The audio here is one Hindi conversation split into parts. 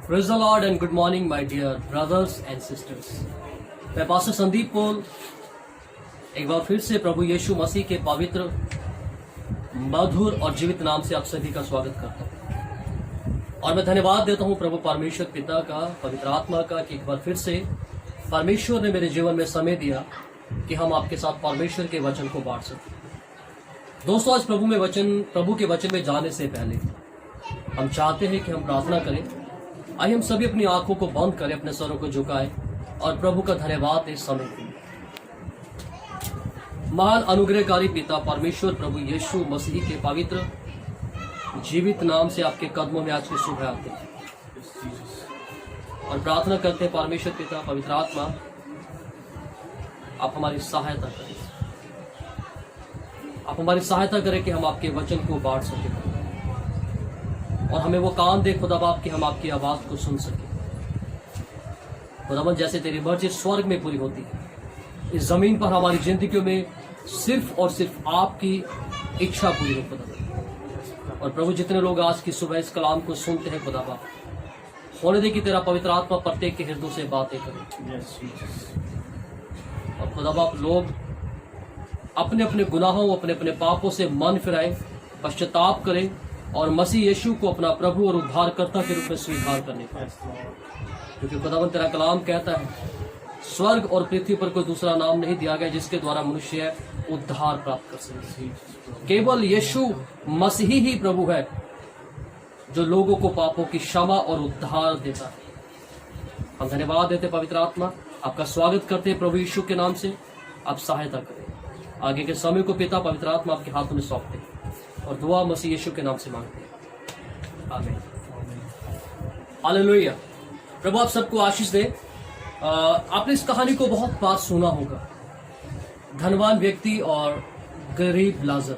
Praise the Lord and good morning, my dear brothers and sisters. मैं पास्टर संदीप पोल एक बार फिर से प्रभु यीशु मसीह के पवित्र, मधुर और जीवित नाम से आप सभी का स्वागत करता हूँ। और मैं धन्यवाद देता हूँ प्रभु परमेश्वर पिता का, पवित्र आत्मा का, कि एक बार फिर से परमेश्वर ने मेरे जीवन में समय दिया कि हम आपके साथ परमेश्वर के वचन को बांट सकें। दोस्तों, आज प्रभु के वचन में जाने से पहले हम चाहते हैं कि हम प्रार्थना करें। आइए हम सभी अपनी आंखों को बंद करें, अपने सरों को झुकाएं और प्रभु का धन्यवाद इस समय के लिए। महान अनुग्रहकारी पिता परमेश्वर प्रभु यीशु मसीह के पवित्र जीवित नाम से आपके कदमों में आज की सुबह आते हैं और प्रार्थना करते हैं परमेश्वर पिता, पवित्र आत्मा, आप हमारी सहायता करें। आप हमारी सहायता करें कि हम आपके वचन को बांट सकें और हमें वो कान दे खुदा बाप कि हम आपकी आवाज को सुन सकें। खुदावन, जैसे तेरी मर्जी स्वर्ग में पूरी होती है, इस जमीन पर हमारी जिंदगियों में सिर्फ और सिर्फ आपकी इच्छा पूरी हो खुदा। और प्रभु, जितने लोग आज की सुबह इस कलाम को सुनते हैं खुदा बाप, होने दे कि तेरा पवित्र आत्मा प्रत्येक के हृदय से बातें करे। और खुदा बाप, लोग अपने अपने गुनाहों, अपने अपने पापों से मन फिराए, पश्चाताप करें और मसीह यीशु को अपना प्रभु और उद्धारकर्ता के रूप में स्वीकार करने का। क्योंकि खुदावन, तेरा कलाम कहता है, स्वर्ग और पृथ्वी पर कोई दूसरा नाम नहीं दिया गया जिसके द्वारा मनुष्य उद्धार प्राप्त कर सके। केवल यीशु मसीह ही प्रभु है जो लोगों को पापों की क्षमा और उद्धार देता है। हम धन्यवाद देते पवित्र आत्मा, आपका स्वागत करते हैं प्रभु यीशु के नाम से। आप सहायता करें। आगे के समय को पिता पवित्र आत्मा आपके हाथों में सौंपते हैं और दुआ मसीह यीशु के नाम से मांगते हैं, आमीन। हालेलुया। प्रभु आप सबको आशीष दे। आपने इस कहानी को बहुत बार सुना होगा, धनवान व्यक्ति और गरीब लाजर।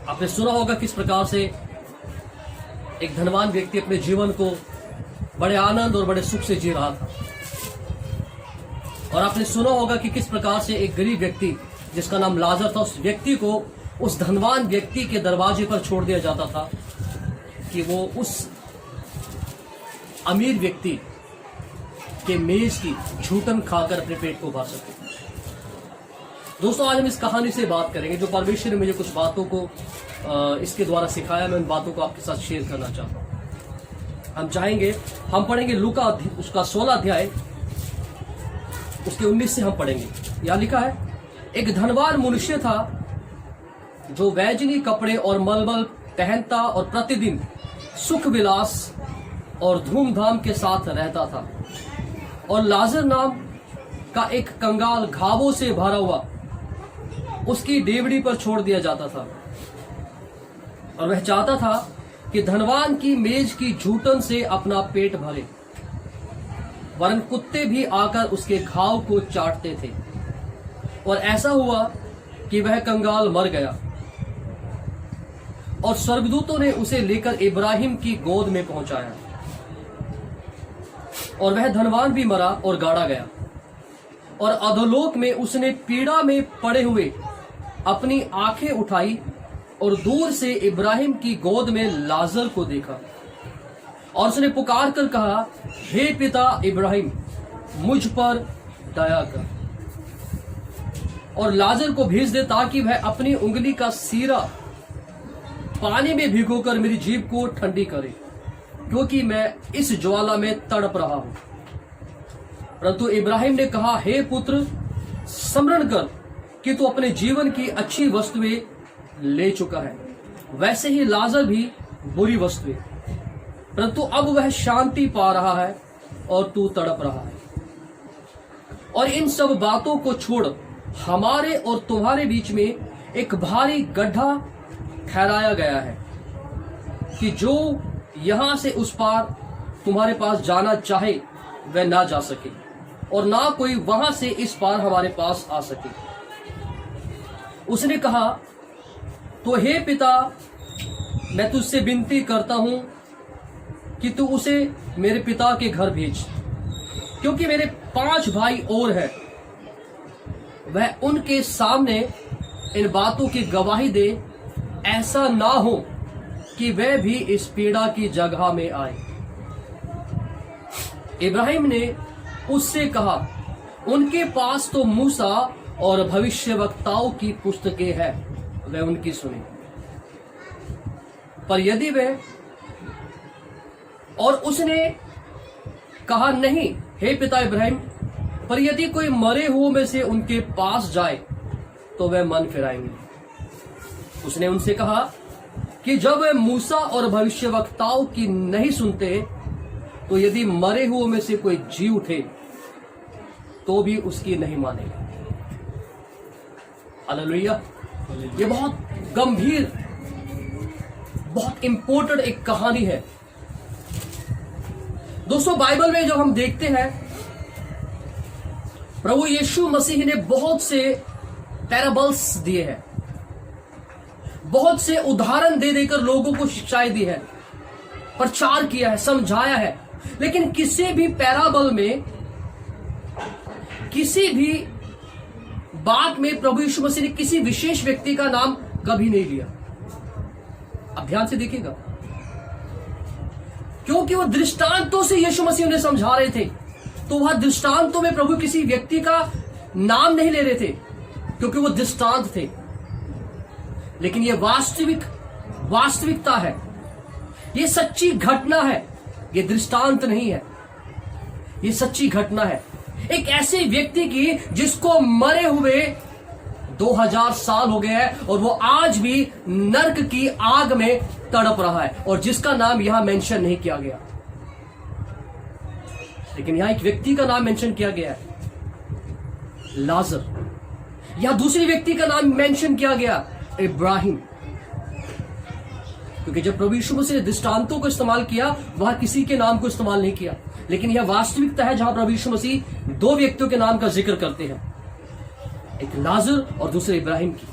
आपने सुना होगा किस प्रकार से एक धनवान व्यक्ति अपने जीवन को बड़े आनंद और बड़े सुख से जी रहा था, और आपने सुना होगा कि किस प्रकार से एक गरीब व्यक्ति जिसका नाम लाजर था, उस व्यक्ति को उस धनवान व्यक्ति के दरवाजे पर छोड़ दिया जाता था कि वो उस अमीर व्यक्ति के मेज की झूठन खाकर अपने पेट को भर सके। दोस्तों, आज हम इस कहानी से बात करेंगे जो परमेश्वर ने मुझे कुछ बातों को इसके द्वारा सिखाया। मैं उन बातों को आपके साथ शेयर करना चाहता हूं। हम चाहेंगे, हम पढ़ेंगे लूका उसका 16 अध्याय, उसके 19 से हम पढ़ेंगे। यहां लिखा है, एक धनवान मनुष्य था जो वैजनी कपड़े और मलमल पहनता और प्रतिदिन सुख विलास और धूमधाम के साथ रहता था। और लाजर नाम का एक कंगाल घावों से भरा हुआ उसकी डेवड़ी पर छोड़ दिया जाता था। और वह चाहता था कि धनवान की मेज की झूठन से अपना पेट भरे, वरन कुत्ते भी आकर उसके घाव को चाटते थे। और ऐसा हुआ कि वह कंगाल मर गया और स्वर्गदूतों ने उसे लेकर इब्राहिम की गोद में पहुंचाया। और वह धनवान भी मरा और गाड़ा गया। और अधोलोक में उसने पीड़ा में पड़े हुए अपनी आंखें उठाई और दूर से इब्राहिम की गोद में लाजर को देखा। और उसने पुकार कर कहा, हे पिता इब्राहिम, मुझ पर दया कर और लाजर को भेज दे, ताकि वह अपनी उंगली का सीरा पानी में भिगोकर मेरी जीभ को ठंडी करे, क्योंकि मैं इस ज्वाला में तड़प रहा हूं। परंतु इब्राहिम ने कहा, हे पुत्र, स्मरण कर कि तू अपने जीवन की अच्छी वस्तुएं ले चुका है, वैसे ही लाजर भी बुरी वस्तुएं, परंतु अब वह शांति पा रहा है और तू तड़प रहा है। और इन सब बातों को छोड़ हमारे और तुम्हारे बीच में एक भारी गड्ढा ठहराया गया है कि जो यहां से उस पार तुम्हारे पास जाना चाहे वह ना जा सके, और ना कोई वहां से इस पार हमारे पास आ सके। उसने कहा, तो हे पिता, मैं तुझसे विनती करता हूं कि तू उसे मेरे पिता के घर भेज, क्योंकि मेरे 5 भाई और हैं। वह उनके सामने इन बातों की गवाही दे, ऐसा ना हो कि वह भी इस पीड़ा की जगह में आए। इब्राहिम ने उससे कहा, उनके पास तो मूसा और भविष्यवक्ताओं की पुस्तकें हैं, वह उनकी सुनी। पर यदि वह, और उसने कहा, नहीं हे पिता इब्राहिम, पर यदि कोई मरे हुओं में से उनके पास जाए तो वह मन फिराएंगे। उसने उनसे कहा कि जब वे मूसा और भविष्यवक्ताओं की नहीं सुनते, तो यदि मरे हुओं में से कोई जी उठे तो भी उसकी नहीं मानेगा। हालेलुया। ये बहुत गंभीर, बहुत इंपॉर्टेंट एक कहानी है दोस्तों। बाइबल में जब हम देखते हैं, प्रभु यीशु मसीह ने बहुत से पैराबल्स दिए हैं, बहुत से उदाहरण दे देकर लोगों को शिक्षाएं दी है, प्रचार किया है, समझाया है, लेकिन किसी भी पैराबल में, किसी भी बात में प्रभु यीशु मसीह ने किसी विशेष व्यक्ति का नाम कभी नहीं लिया। अब ध्यान से देखिएगा, क्योंकि वो दृष्टांतों से यीशु मसीह उन्हें समझा रहे थे, तो वह दृष्टांतों में प्रभु किसी व्यक्ति का नाम नहीं ले रहे थे, क्योंकि वो दृष्टांत थे। लेकिन ये वास्तविकता है, ये सच्ची घटना है, ये दृष्टांत नहीं है, ये सच्ची घटना है। एक ऐसे व्यक्ति की जिसको मरे हुए 2000 साल हो गए हैं और वो आज भी नर्क की आग में तड़प रहा है, और जिसका नाम यहां मेंशन नहीं किया गया, लेकिन यहां एक व्यक्ति का नाम मेंशन किया गया है, लाजर। यहां दूसरे व्यक्ति का नाम मेंशन किया गया, इब्राहिम। क्योंकि जब प्रभु यीशु मसीह ने दृष्टांतों को इस्तेमाल किया, वहां किसी के नाम को इस्तेमाल नहीं किया, लेकिन यह वास्तविकता है जहां प्रभु यीशु मसीह दो व्यक्तियों के नाम का जिक्र करते हैं, एक लाजर और दूसरे इब्राहिम की।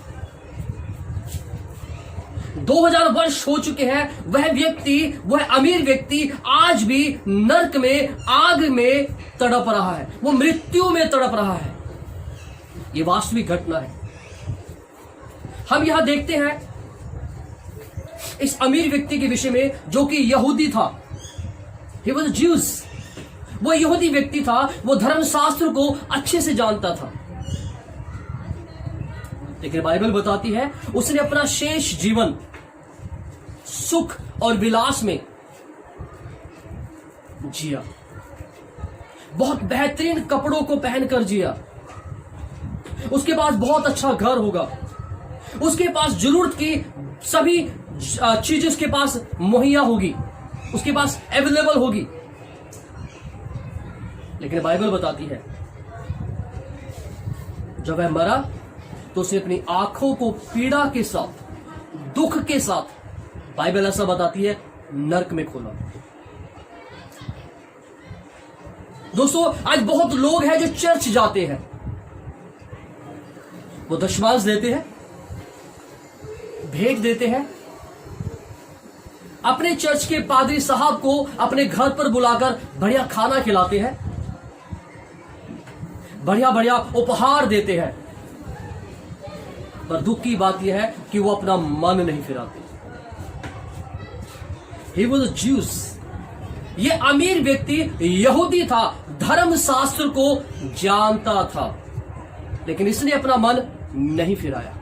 2000 वर्ष हो चुके हैं, वह व्यक्ति, वह अमीर व्यक्ति आज भी नर्क में, आग में तड़प रहा है, वो मृत्यु में तड़प रहा है। यह वास्तविक घटना है। हम यहां देखते हैं इस अमीर व्यक्ति के विषय में, जो कि यहूदी था। He was a Jews। वो यहूदी व्यक्ति था, वो धर्मशास्त्र को अच्छे से जानता था, लेकिन बाइबल बताती है उसने अपना शेष जीवन सुख और विलास में जिया, बहुत बेहतरीन कपड़ों को पहनकर जिया। उसके पास बहुत अच्छा घर होगा, उसके पास जरूरत की सभी चीजें उसके पास मुहैया होगी, उसके पास अवेलेबल होगी। लेकिन बाइबल बताती है जब वह मरा तो उसने अपनी आंखों को पीड़ा के साथ, दुख के साथ, बाइबल ऐसा बताती है, नर्क में खोला। दोस्तों, आज बहुत लोग हैं जो चर्च जाते हैं, वो दशमांश देते हैं, भेंट देते हैं, अपने चर्च के पादरी साहब को अपने घर पर बुलाकर बढ़िया खाना खिलाते हैं, बढ़िया बढ़िया उपहार देते हैं, पर दुख की बात यह है कि वो अपना मन नहीं फिराते। He was a Jews। ये अमीर व्यक्ति यहूदी था, धर्मशास्त्र को जानता था, लेकिन इसने अपना मन नहीं फिराया।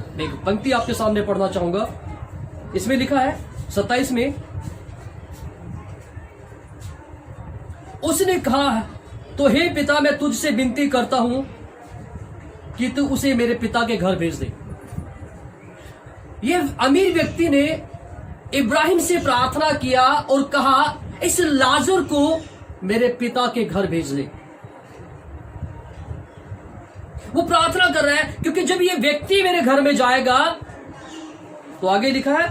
मैं एक पंक्ति आपके सामने पढ़ना चाहूंगा। इसमें लिखा है 27 में, उसने कहा, तो हे पिता, मैं तुझसे विनती करता हूं कि तू उसे मेरे पिता के घर भेज दे। यह अमीर व्यक्ति ने इब्राहिम से प्रार्थना किया और कहा, इस लाजर को मेरे पिता के घर भेज दे। वो प्रार्थना कर रहा है क्योंकि जब ये व्यक्ति मेरे घर में जाएगा, तो आगे लिखा है,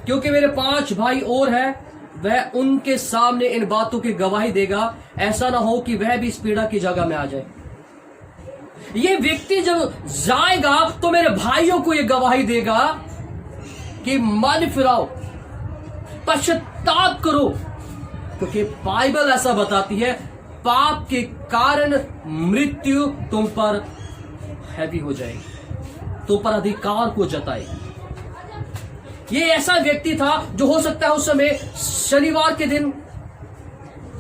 क्योंकि मेरे 5 भाई और हैं, वह उनके सामने इन बातों की गवाही देगा, ऐसा ना हो कि वह भी इस पीड़ा की जगह में आ जाए। ये व्यक्ति जब जाएगा तो मेरे भाइयों को यह गवाही देगा कि मन फिराओ, पश्चाताप करो, क्योंकि बाइबल ऐसा बताती है, पाप के कारण मृत्यु तुम पर हैवी हो जाएगी, तुम पर अधिकार को जताएगी। ये ऐसा व्यक्ति था जो हो सकता है उस समय शनिवार के दिन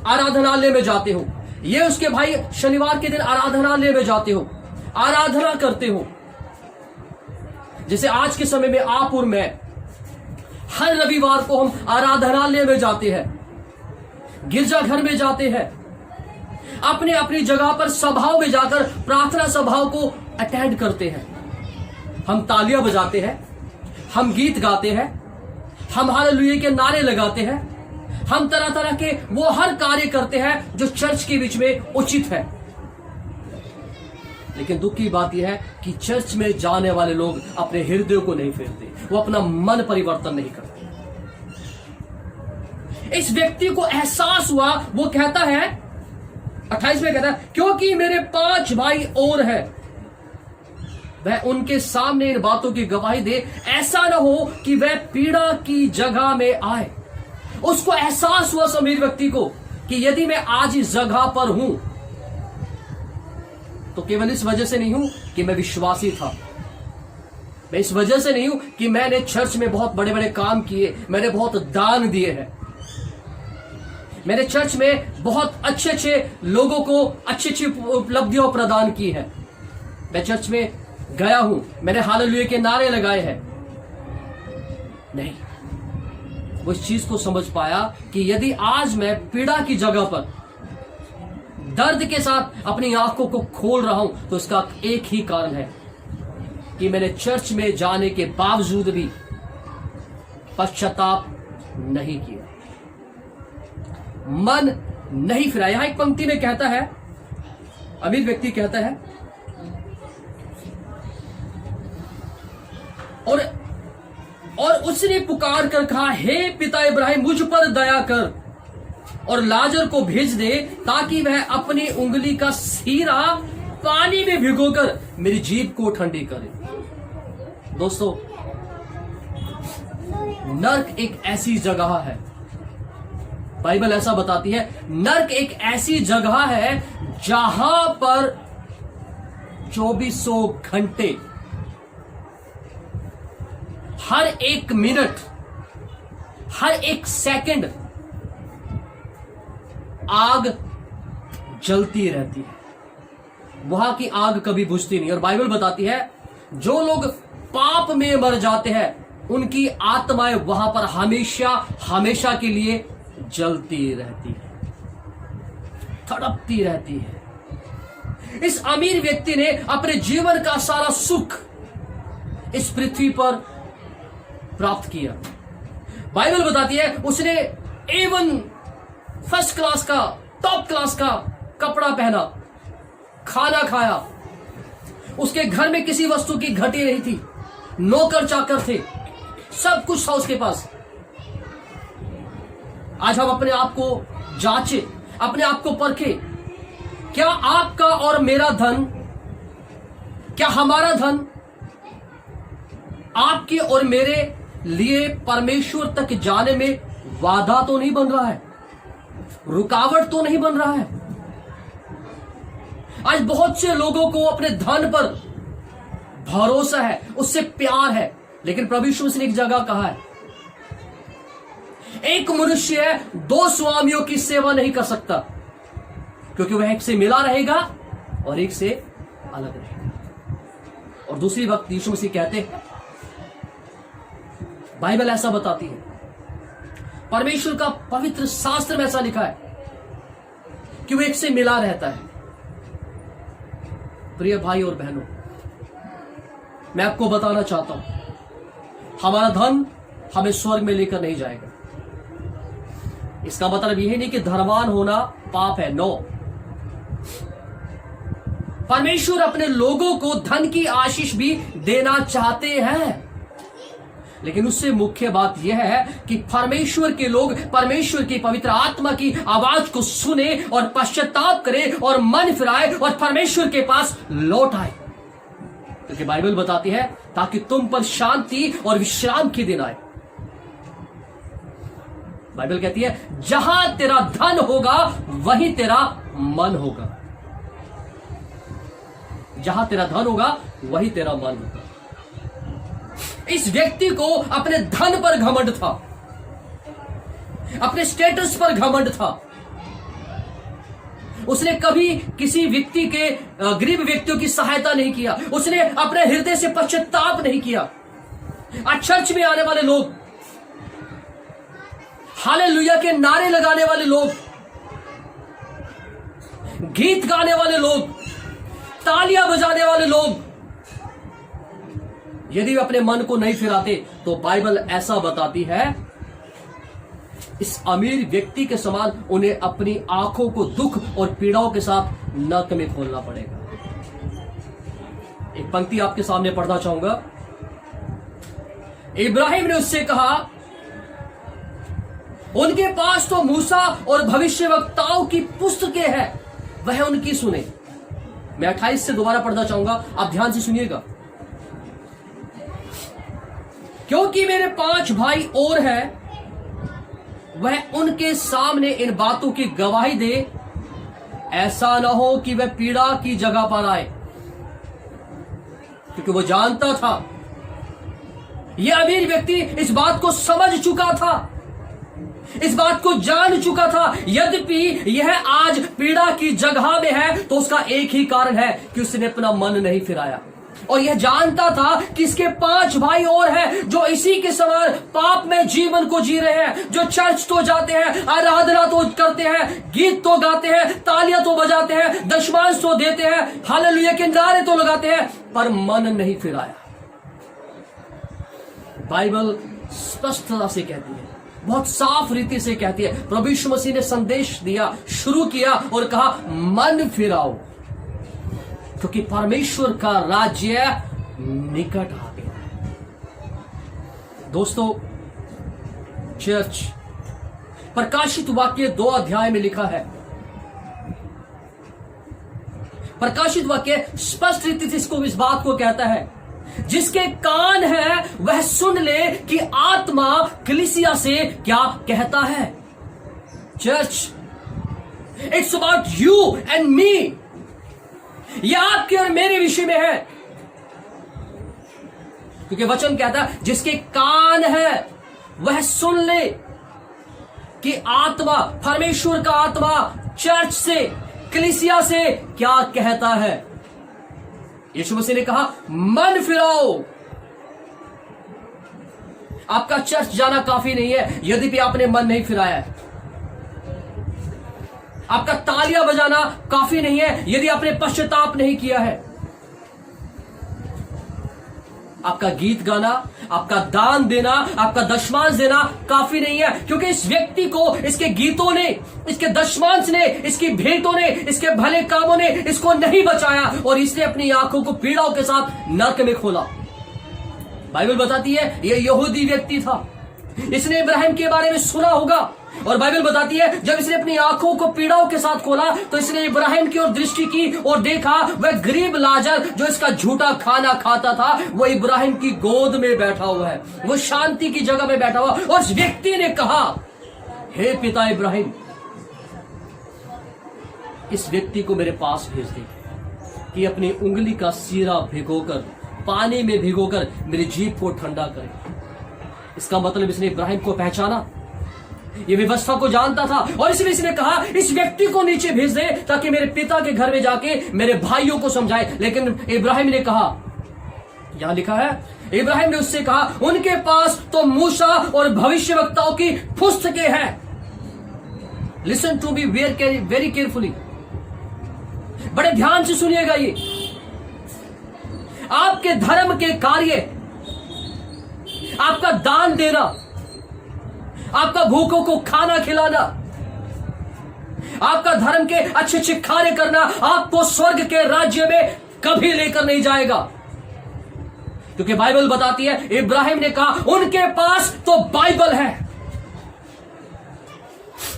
आराधनालय में जाते हो, ये उसके भाई शनिवार के दिन आराधनालय में जाते हो, आराधना करते हो। जैसे आज के समय में आप और मैं हर रविवार को हम आराधनालय में जाते हैं, गिरजाघर में जाते हैं, अपने अपनी जगह पर सभाओं में जाकर प्रार्थना सभाओं को अटेंड करते हैं। हम तालियां बजाते हैं, हम गीत गाते हैं, हम हालेलुया के नारे लगाते हैं, हम तरह तरह के वो हर कार्य करते हैं जो चर्च के बीच में उचित है। लेकिन दुख की बात यह है कि चर्च में जाने वाले लोग अपने हृदय को नहीं फेरते, वो अपना मन परिवर्तन नहीं करते। इस व्यक्ति को एहसास हुआ, वो कहता है 28 में कहता है, क्योंकि मेरे 5 भाई और हैं, वह उनके सामने इन बातों की गवाही दे, ऐसा ना हो कि वह पीड़ा की जगह में आए। उसको एहसास हुआ समीर व्यक्ति को कि यदि मैं आज इस जगह पर हूं तो केवल इस वजह से नहीं हूं कि मैं विश्वासी था, मैं इस वजह से नहीं हूं कि मैंने चर्च में बहुत बड़े बड़े काम किए, मैंने बहुत दान दिए हैं, मैंने चर्च में बहुत अच्छे अच्छे लोगों को अच्छी अच्छी उपलब्धियां प्रदान की है, मैं चर्च में गया हूं, मैंने हालेलुया के नारे लगाए हैं। नहीं, वो इस चीज को समझ पाया कि यदि आज मैं पीड़ा की जगह पर दर्द के साथ अपनी आंखों को खोल रहा हूं तो इसका एक ही कारण है कि मैंने चर्च में जाने के बावजूद भी पश्चाताप नहीं किया, मन नहीं फिराया। यहां एक पंक्ति में कहता है, अमीर व्यक्ति कहता है, और उसने पुकार कर कहा, हे पिता इब्राहिम, मुझ पर दया कर और लाजर को भेज दे ताकि वह अपनी उंगली का सीरा पानी में भिगोकर मेरी जीभ को ठंडी करे। दोस्तों, नर्क एक ऐसी जगह है, बाइबल ऐसा बताती है, नर्क एक ऐसी जगह है जहां पर 24 घंटे, हर एक मिनट, हर एक सेकंड आग जलती रहती है। वहां की आग कभी बुझती नहीं। और बाइबल बताती है, जो लोग पाप में मर जाते हैं उनकी आत्माएं वहां पर हमेशा हमेशा के लिए जलती रहती है, तड़पती रहती है। इस अमीर व्यक्ति ने अपने जीवन का सारा सुख इस पृथ्वी पर प्राप्त किया। बाइबल बताती है, उसने A1 फर्स्ट क्लास का, टॉप क्लास का कपड़ा पहना, खाना खाया, उसके घर में किसी वस्तु की घटी नहीं थी, नौकर चाकर थे, सब कुछ था उसके पास। आज हम अपने आप को जांचे, अपने आप को परखे, क्या आपका और मेरा धन, क्या हमारा धन आपके और मेरे लिए परमेश्वर तक जाने में बाधा तो नहीं बन रहा है, रुकावट तो नहीं बन रहा है? आज बहुत से लोगों को अपने धन पर भरोसा है, उससे प्यार है, लेकिन प्रभु यीशु मसीह ने एक जगह कहा है, एक मनुष्य 2 स्वामियों की सेवा नहीं कर सकता, क्योंकि वह एक से मिला रहेगा और एक से अलग रहेगा। और दूसरी वक्त यीशु मसीह कहते हैं, बाइबल ऐसा बताती है, परमेश्वर का पवित्र शास्त्र में ऐसा लिखा है कि वो एक से मिला रहता है। प्रिय भाई और बहनों, मैं आपको बताना चाहता हूं, हमारा धन हमें स्वर्ग में लेकर नहीं जाएगा। इसका मतलब यह नहीं कि धनवान होना पाप है, नो। परमेश्वर अपने लोगों को धन की आशीष भी देना चाहते हैं, लेकिन उससे मुख्य बात यह है कि परमेश्वर के लोग परमेश्वर की पवित्र आत्मा की आवाज को सुने और पश्चाताप करें और मन फिराए और परमेश्वर के पास लौट आए, क्योंकि बाइबल बताती है ताकि तुम पर शांति और विश्राम के दिन आए। बाइबल कहती है, जहां तेरा धन होगा वहीं तेरा मन होगा, जहां तेरा धन होगा वहीं तेरा मन होगा। इस व्यक्ति को अपने धन पर घमंड था, अपने स्टेटस पर घमंड था, उसने कभी किसी व्यक्ति के गरीब व्यक्तियों की सहायता नहीं किया, उसने अपने हृदय से पश्चाताप नहीं किया। आज चर्च में आने वाले लोग, हालेलुया के नारे लगाने वाले लोग, गीत गाने वाले लोग, तालियां बजाने वाले लोग, यदि वे अपने मन को नहीं फिराते तो बाइबल ऐसा बताती है, इस अमीर व्यक्ति के समान उन्हें अपनी आंखों को दुख और पीड़ाओं के साथ नरक में खोलना पड़ेगा। एक पंक्ति आपके सामने पढ़ना चाहूंगा। इब्राहिम ने उससे कहा, उनके पास तो मूसा और भविष्यवक्ताओं की पुस्तकें हैं, वह उनकी सुने। मैं 28 से दोबारा पढ़ना चाहूंगा, आप ध्यान से सुनिएगा। क्योंकि मेरे 5 भाई और हैं, वह उनके सामने इन बातों की गवाही दे, ऐसा ना हो कि वह पीड़ा की जगह पर आए। क्योंकि वो जानता था, यह अमीर व्यक्ति इस बात को समझ चुका था, इस बात को जान चुका था, यद्यपि यह आज पीड़ा की जगह में है तो उसका एक ही कारण है कि उसने अपना मन नहीं फिराया। और यह जानता था कि इसके 5 भाई और हैं जो इसी के समान पाप में जीवन को जी रहे हैं, जो चर्च तो जाते हैं, आराधना तो करते हैं, गीत तो गाते हैं, तालियां तो बजाते हैं, दशमांश तो देते हैं, हालेलुया के नारे तो लगाते हैं, पर मन नहीं फिराया। बाइबल स्पष्टता से कहती है, बहुत साफ रीति से कहती है। प्रभु यीशु मसीह ने संदेश दिया, शुरू किया और कहा, मन फिराओ, क्योंकि परमेश्वर का राज्य निकट आ गया है। दोस्तों, चर्च प्रकाशित वाक्य 2 अध्याय में लिखा है। प्रकाशित वाक्य स्पष्ट रीति से इस बात को कहता है, जिसके कान है वह सुन ले कि आत्मा कलीसिया से क्या कहता है। Church, it's about you and me. यह आपके और मेरे विषय में है, क्योंकि वचन कहता है, जिसके कान है वह सुन ले कि आत्मा, परमेश्वर का आत्मा चर्च से, कलीसिया से क्या कहता है। यीशु मसीह ने कहा, मन फिराओ। आपका चर्च जाना काफी नहीं है यदि भी आपने मन नहीं फिराया है। आपका तालियां बजाना काफी नहीं है यदि आपने पश्चाताप नहीं किया है। आपका गीत गाना, आपका दान देना, आपका दशमांश देना काफी नहीं है, क्योंकि इस व्यक्ति को इसके गीतों ने, इसके दशमांश ने, इसकी भेंटों ने, इसके भले कामों ने इसको नहीं बचाया और इसने अपनी आंखों को पीड़ाओं के साथ नरक में खोला। बाइबल बताती है यह यहूदी व्यक्ति था, इसने इब्राहिम के बारे में सुना होगा, और बाइबल बताती है जब इसने अपनी आंखों को पीड़ाओं के साथ खोला तो इसने इब्राहिम की ओर दृष्टि की और देखा वह गरीब लाजर जो इसका झूठा खाना खाता था वो इब्राहिम की गोद में बैठा हुआ है, वो शांति की जगह में बैठा हुआ। और उस व्यक्ति ने कहा, हे पिता इब्राहिम, इस व्यक्ति को मेरे पास भेज दे कि अपनी उंगली का सीरा भिगोकर, पानी में भिगोकर मेरी जीभ को ठंडा करे। इसका मतलब इसने इब्राहिम को पहचाना, ये व्यवस्था को जानता था, और इसलिए इसने कहा इस व्यक्ति को नीचे भेज दे ताकि मेरे पिता के घर में जाके मेरे भाइयों को समझाए। लेकिन इब्राहिम ने कहा, यहां लिखा है, इब्राहिम ने उससे कहा, उनके पास तो मूसा और भविष्यवक्ताओं की पुस्तकें हैं। Listen to be very carefully, बड़े ध्यान से सुनिएगा। ये आपके धर्म के कार्य, आपका दान देना, आपका भूखों को खाना खिलाना, आपका धर्म के अच्छे अच्छे कार्य करना आपको स्वर्ग के राज्य में कभी लेकर नहीं जाएगा। क्योंकि बाइबल बताती है, इब्राहिम ने कहा उनके पास तो बाइबल है।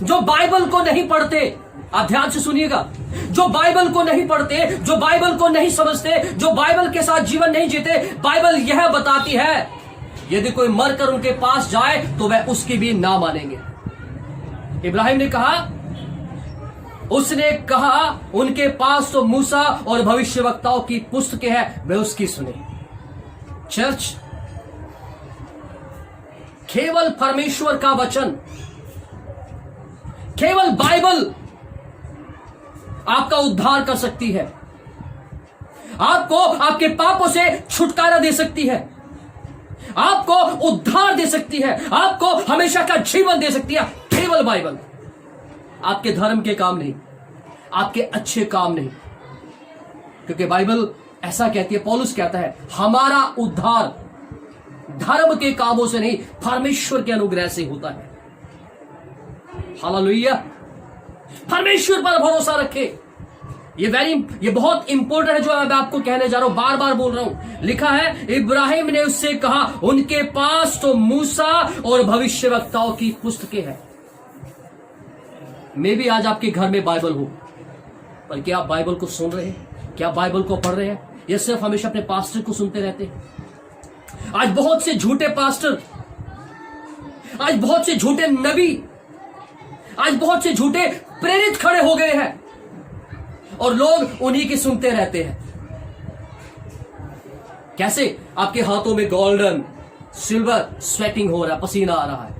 जो बाइबल को नहीं पढ़ते, आप ध्यान से सुनिएगा, जो बाइबल को नहीं पढ़ते, जो बाइबल को नहीं समझते, जो बाइबल के साथ जीवन नहीं जीते, बाइबल यह बताती है यदि कोई मरकर उनके पास जाए तो वह उसकी भी ना मानेंगे। इब्राहिम ने कहा, उसने कहा उनके पास तो मूसा और भविष्यवक्ताओं की पुस्तकें हैं, वे उसकी सुने। चर्च, केवल परमेश्वर का वचन, केवल बाइबल आपका उद्धार कर सकती है, आपको आपके पापों से छुटकारा दे सकती है, आपको उद्धार दे सकती है, आपको हमेशा का जीवन दे सकती है। केवल बाइबल। आपके धर्म के काम नहीं, आपके अच्छे काम नहीं, क्योंकि बाइबल ऐसा कहती है, पौलुस कहता है हमारा उद्धार धर्म के कामों से नहीं, परमेश्वर के अनुग्रह से होता है। हालेलुया। परमेश्वर पर भरोसा रखे। ये बहुत इंपॉर्टेंट है जो मैं आपको कहने जा रहा हूं, बार बार बोल रहा हूं। लिखा है, इब्राहिम ने उससे कहा, उनके पास तो मूसा और भविष्यवक्ताओं की पुस्तकें हैं। मे भी आज आपके घर में बाइबल हो, पर क्या आप बाइबल को सुन रहे हैं? क्या आप बाइबल को पढ़ रहे हैं, या सिर्फ हमेशा अपने पास्टर को सुनते रहते हैं? आज बहुत से झूठे पास्टर, आज बहुत से झूठे नबी, आज बहुत से झूठे प्रेरित खड़े हो गए हैं और लोग उन्हीं की सुनते रहते हैं। कैसे? आपके हाथों में गोल्डन सिल्वर स्वेटिंग हो रहा है, पसीना आ रहा है।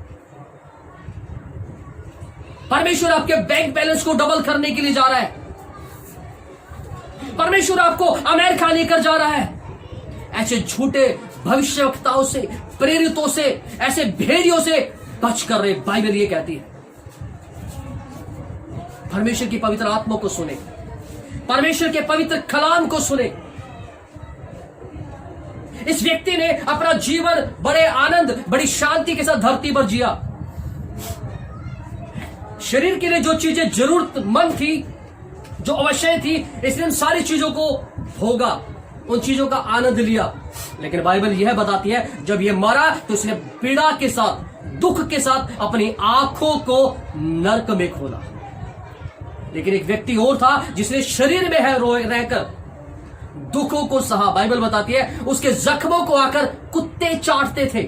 परमेश्वर आपके बैंक बैलेंस को डबल करने के लिए जा रहा है। परमेश्वर आपको अमेरिका लेकर जा रहा है। ऐसे झूठे भविष्यवक्ताओं से, प्रेरितों से, ऐसे भेड़ियों से बच कर रहे। बाइबल ये कहती है, परमेश्वर की पवित्र आत्मा को सुने, परमेश्वर के पवित्र कलाम को सुने। इस व्यक्ति ने अपना जीवन बड़े आनंद, बड़ी शांति के साथ धरती पर जिया। शरीर के लिए जो चीजें जरूरतमंद थी, जो आवश्यक थी, इसने उन सारी चीजों को भोगा, उन चीजों का आनंद लिया। लेकिन बाइबल यह बताती है, जब यह मरा तो उसने पीड़ा के साथ, दुख के साथ अपनी आंखों को नरक में खोला। लेकिन एक व्यक्ति और था जिसने शरीर में है रहकर दुखों को सहा। बाइबल बताती है, उसके जख्मों को आकर कुत्ते चाटते थे।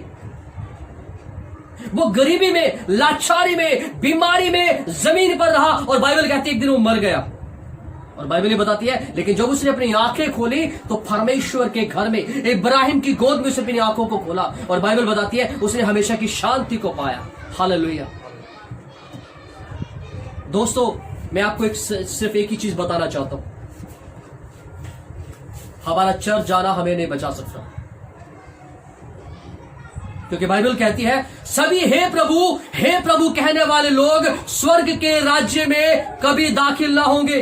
वो गरीबी में, लाचारी में, बीमारी में जमीन पर रहा, और बाइबल कहती है एक दिन वो मर गया। और बाइबल ये बताती है, लेकिन जब उसने अपनी आंखें खोली तो परमेश्वर के घर में, इब्राहिम की गोद में उसने अपनी आंखों को खोला, और बाइबल बताती है उसने हमेशा की शांति को पाया। हालेलुया। दोस्तों, मैं आपको सिर्फ एक ही चीज बताना चाहता हूं, हमारा चर्च जाना हमें नहीं बचा सकता, क्योंकि बाइबल कहती है, सभी हे प्रभु कहने वाले लोग स्वर्ग के राज्य में कभी दाखिल ना होंगे।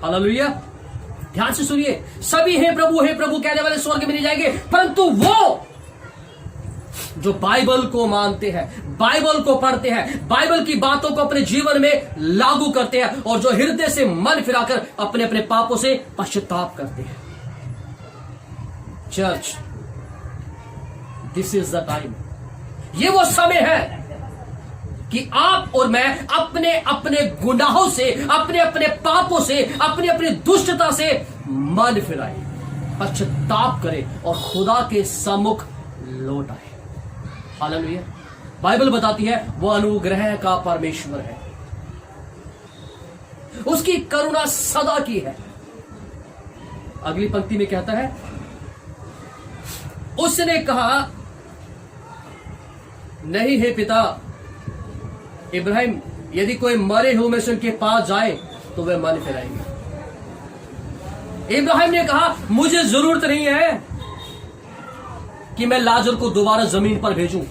हालेलुया। ध्यान से सुनिए, सभी हे प्रभु कहने वाले स्वर्ग में नहीं जाएंगे, परंतु वो जो बाइबल को मानते हैं, बाइबल को पढ़ते हैं, बाइबल की बातों को अपने जीवन में लागू करते हैं, और जो हृदय से मन फिराकर अपने अपने पापों से पश्चाताप करते हैं। Church, this is the time. ये वो समय है कि आप और मैं अपने अपने गुनाहों से, अपने अपने पापों से, अपनी अपनी दुष्टता से मन फिराए, पश्चाताप करें और खुदा के सम्मुख लौट आए। हालेलुया। बाइबल बताती है वो अनुग्रह का परमेश्वर है, उसकी करुणा सदा की है। अगली पंक्ति में कहता है, उसने कहा, नहीं हे पिता इब्राहिम, यदि कोई मरे हुए में से उनके पास जाए तो वे मन फिराएंगे। इब्राहिम ने कहा, मुझे जरूरत नहीं है कि मैं लाजर को दोबारा जमीन पर भेजूं,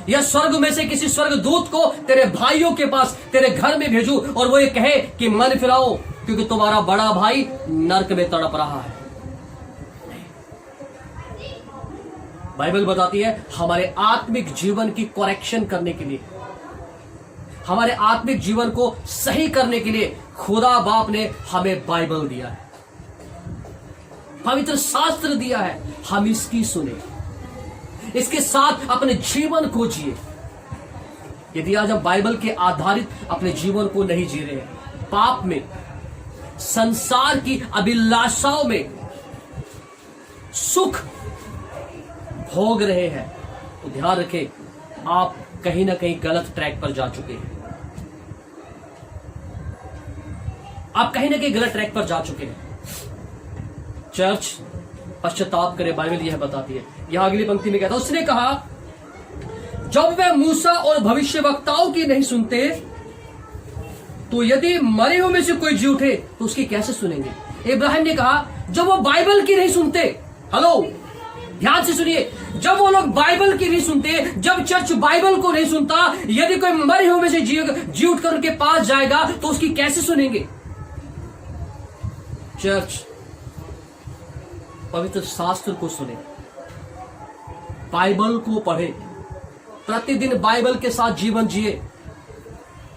या स्वर्ग में से किसी स्वर्गदूत को तेरे भाइयों के पास, तेरे घर में भेजूं, और वो ये कहे कि मन फिराओ क्योंकि तुम्हारा बड़ा भाई नरक में तड़प रहा है। बाइबल बताती है हमारे आत्मिक जीवन की करेक्शन करने के लिए, हमारे आत्मिक जीवन को सही करने के लिए खुदा बाप ने हमें बाइबल दिया है, पवित्र शास्त्र दिया है। हम इसकी सुने, इसके साथ अपने जीवन को जिए। यदि आज हम बाइबल के आधारित अपने जीवन को नहीं जी रहे हैं, पाप में, संसार की अभिलाषाओं में सुख भोग रहे हैं, तो ध्यान रखें, आप कहीं ना कहीं गलत ट्रैक पर जा चुके हैं। आप कहीं ना कहीं गलत ट्रैक पर जा चुके हैं। चर्च, पश्चाताप करे, बाइबल यह बताती है। यहां अगली पंक्ति में कहता है, उसने कहा, जब वे मूसा और भविष्यवक्ताओं की नहीं सुनते तो यदि मरे हुए में से कोई जी उठे तो उसकी कैसे सुनेंगे? इब्राहिम ने कहा जब वो बाइबल की नहीं सुनते, हेलो ध्यान से सुनिए, जब वो लोग बाइबल की नहीं सुनते, जब चर्च बाइबल को नहीं सुनता, यदि कोई मरे हुए में से जी उठकर उनके पास जाएगा तो उसकी कैसे सुनेंगे? चर्च पवित्र शास्त्र को सुने, बाइबल को पढ़े, प्रतिदिन बाइबल के साथ जीवन जिए।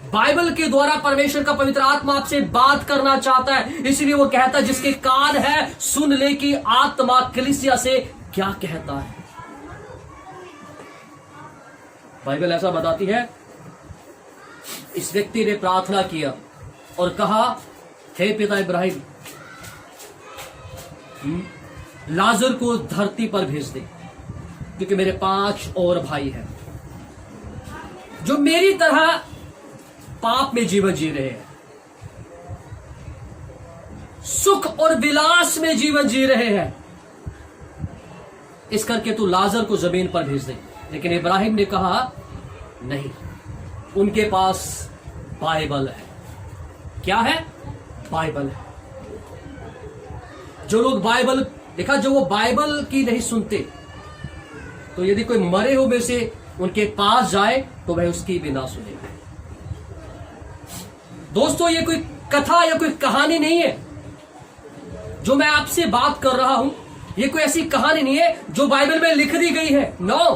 बाइबल के द्वारा परमेश्वर का पवित्र आत्मा आपसे बात करना चाहता है, इसलिए वो कहता है जिसके कान है सुन ले कि आत्मा कलीसिया से क्या कहता है। बाइबल ऐसा बताती है, इस व्यक्ति ने प्रार्थना किया और कहा हे पिता इब्राहिम, लाजर को धरती पर भेज दे, क्योंकि मेरे 5 और भाई हैं जो मेरी तरह पाप में जीवन जी रहे हैं, सुख और विलास में जीवन जी रहे हैं, इस करके तू लाजर को जमीन पर भेज दे। लेकिन इब्राहिम ने कहा नहीं, उनके पास बाइबल है। क्या है? बाइबल है। जो लोग बाइबल देखा, जो वो बाइबल की नहीं सुनते, तो यदि कोई मरे हुए में से उनके पास जाए तो वह उसकी भी ना सुनेगा। दोस्तों, ये कोई कथा या कोई कहानी नहीं है जो मैं आपसे बात कर रहा हूं। ये कोई ऐसी कहानी नहीं है जो बाइबल में लिख दी गई है। नो,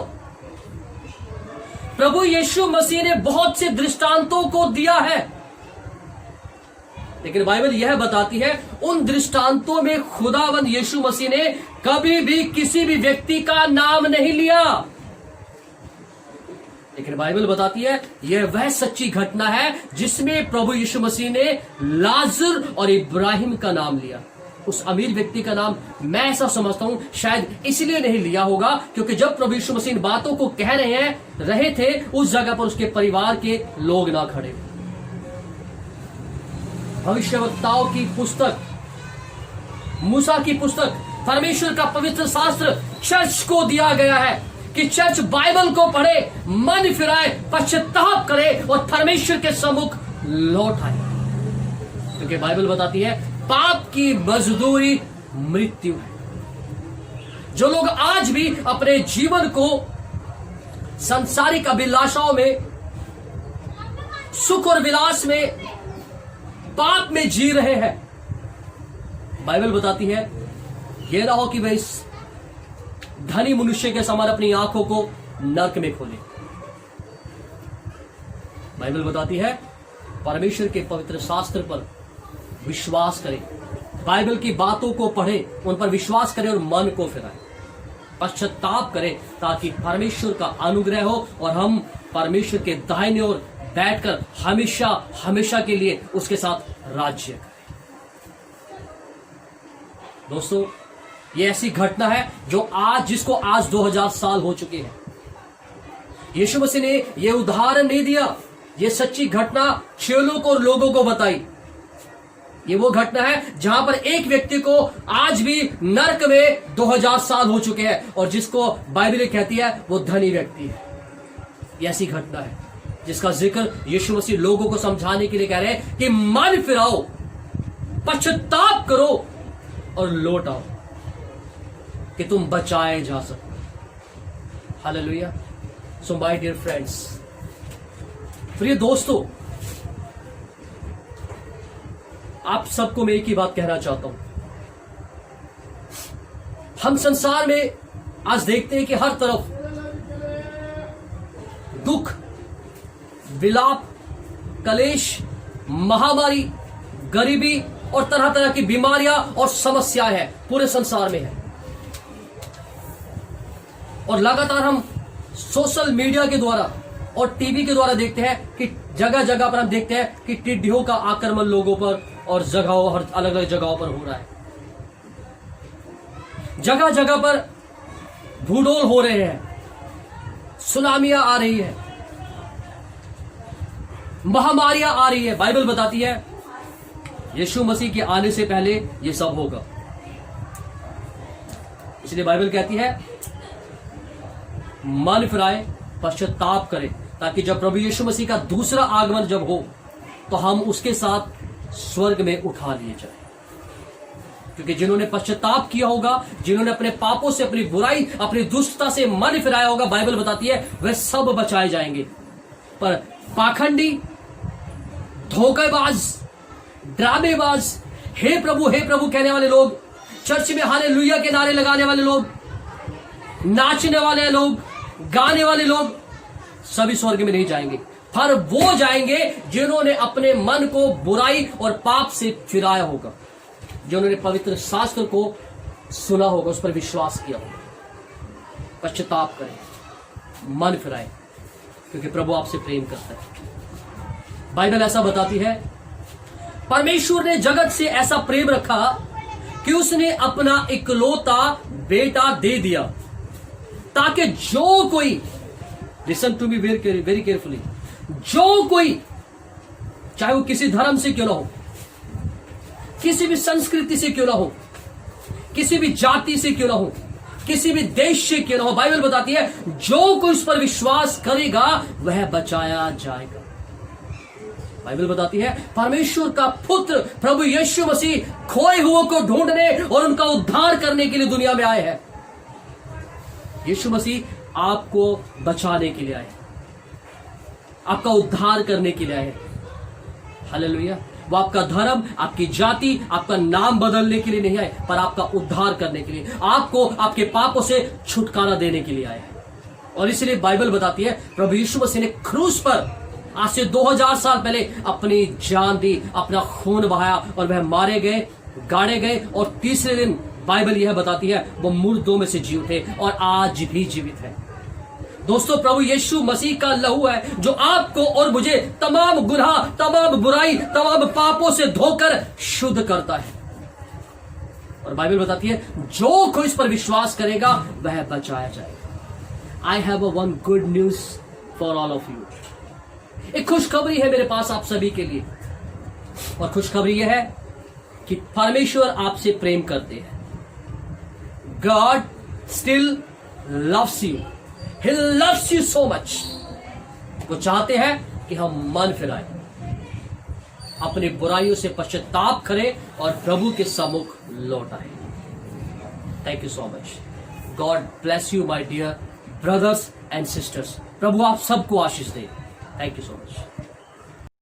प्रभु यीशु मसीह ने बहुत से दृष्टांतों को दिया है, लेकिन बाइबल यह बताती है उन दृष्टांतों में खुदावंद यीशु मसीह ने कभी भी किसी भी व्यक्ति का नाम नहीं लिया। लेकिन बाइबल बताती है यह वह सच्ची घटना है जिसमें प्रभु यीशु मसीह ने लाजर और इब्राहिम का नाम लिया। उस अमीर व्यक्ति का नाम मैं ऐसा समझता हूं शायद इसलिए नहीं लिया होगा क्योंकि जब प्रभु यीशु मसीह इन बातों को कह रहे थे, उस जगह पर उसके परिवार के लोग ना खड़े। भविष्यवक्ताओं की पुस्तक, मूसा की पुस्तक, परमेश्वर का पवित्र शास्त्र चर्च को दिया गया है कि चर्च बाइबल को पढ़े, मन फिराए, पश्चाताप करे और परमेश्वर के सम्मुख लौट आए। क्योंकि बाइबल बताती है पाप की मजदूरी मृत्यु है। जो लोग आज भी अपने जीवन को सांसारिक अभिलाषाओं में, सुख और विलास में, पाप में जी रहे हैं, बाइबल बताती है यह ना हो कि वह इस धनी मनुष्य के समान अपनी आंखों को नरक में खोले। बाइबल बताती है परमेश्वर के पवित्र शास्त्र पर विश्वास करें, बाइबल की बातों को पढ़े, उन पर विश्वास करें और मन को फिराएं, पश्चाताप करें, ताकि परमेश्वर का अनुग्रह हो और हम परमेश्वर के दाहिने ओर बैठकर हमेशा हमेशा के लिए उसके साथ राज्य करें। दोस्तों, ये ऐसी घटना है जिसको आज 2000 साल हो चुके हैं। यीशु मसीह ने यह उदाहरण नहीं दिया, यह सच्ची घटना चेलों को और लोगों को बताई। ये वो घटना है जहां पर एक व्यक्ति को आज भी नरक में 2000 साल हो चुके हैं और जिसको बाइबल कहती है वो धनी व्यक्ति है। ये ऐसी घटना है जिसका जिक्र यीशु मसीह लोगों को समझाने के लिए कह रहे हैं कि मन फिराओ, पश्चाताप करो और लौट आओ कि तुम बचाए जा सको। Hallelujah. So my dear friends, प्रिय दोस्तों, आप सबको मैं एक ही बात कहना चाहता हूं। हम संसार में आज देखते हैं कि हर तरफ दुख, विलाप, कलेश, महामारी, गरीबी और तरह तरह की बीमारियां और समस्याएं हैं, पूरे संसार में है। और लगातार हम सोशल मीडिया के द्वारा और टीवी के द्वारा देखते हैं कि जगह जगह पर हम देखते हैं कि टिड्डियों का आक्रमण लोगों पर और जगहों, हर अलग अलग जगहों पर हो रहा है। जगह जगह पर भूडोल हो रहे हैं, सुनामियां आ रही है, महामारियां आ रही है। बाइबल बताती है यीशु मसीह के आने से पहले ये सब होगा। इसलिए बाइबल कहती है मन फिराए, पश्चाताप करे, ताकि जब प्रभु यीशु मसीह का दूसरा आगमन जब हो तो हम उसके साथ स्वर्ग में उठा लिए जाए। क्योंकि जिन्होंने पश्चाताप किया होगा, जिन्होंने अपने पापों से, अपनी बुराई, अपनी दुष्टता से मन फिराया होगा, बाइबल बताती है वह सब बचाए जाएंगे। पर पाखंडी, धोखेबाज, ड्रामेबाज, हे प्रभु कहने वाले लोग, चर्च में हालेलुया के नारे लगाने वाले लोग, नाचने वाले लोग, गाने वाले लोग, सभी स्वर्ग में नहीं जाएंगे। पर वो जाएंगे जिन्होंने अपने मन को बुराई और पाप से फिराया होगा, जिन्होंने पवित्र शास्त्र को सुना होगा, उस पर विश्वास किया होगा। पश्चाताप करें, मन फिराएं, क्योंकि प्रभु आपसे प्रेम करता है। बाइबल ऐसा बताती है, परमेश्वर ने जगत से ऐसा प्रेम रखा कि उसने अपना इकलौता बेटा दे दिया, ताकि जो कोई, listen to me very carefully, जो कोई, चाहे वो किसी धर्म से क्यों ना हो, किसी भी संस्कृति से क्यों ना हो, किसी भी जाति से क्यों ना हो, किसी भी देश से क्यों ना हो, बाइबल बताती है जो कोई उस पर विश्वास करेगा वह बचाया जाएगा। बाइबल बताती है परमेश्वर का पुत्र प्रभु यीशु मसीह खोए हुओं को ढूंढने और उनका उद्धार करने के लिए दुनिया में आए हैं। यीशु मसीह आपको बचाने के लिए आए, आपका उद्धार करने के लिए आए। हालेलुया। वो आपका धर्म, आपकी जाति, आपका नाम बदलने के लिए नहीं आए, पर आपका उद्धार करने के लिए, आपको आपके पापों से छुटकारा देने के लिए आए। और इसलिए बाइबल बताती है प्रभु यीशु मसीह ने क्रूस पर आज से 2000 साल पहले अपनी जान दी, अपना खून बहाया, और वह मारे गए, गाड़े गए, और तीसरे दिन बाइबल यह बताती है वो मुर्दों में से जी उठे और आज भी जीवित है। दोस्तों, प्रभु यीशु मसीह का लहू है जो आपको और मुझे तमाम गुनाह, तमाम बुराई, तमाम पापों से धोकर शुद्ध करता है। और बाइबल बताती है जो कोई इस पर विश्वास करेगा वह बचाया जाएगा। I have one good news for all of you. एक खुशखबरी है मेरे पास आप सभी के लिए, और खुशखबरी यह है कि परमेश्वर आपसे प्रेम करते हैं। God still loves you, He loves you so much। वो चाहते हैं कि हम मन फिराएं, अपनी बुराइयों से पश्चाताप करें और प्रभु के सम्मुख लौट आए। Thank you so much. God bless you my dear brothers and sisters. प्रभु आप सबको आशीष दे। Thank you so much.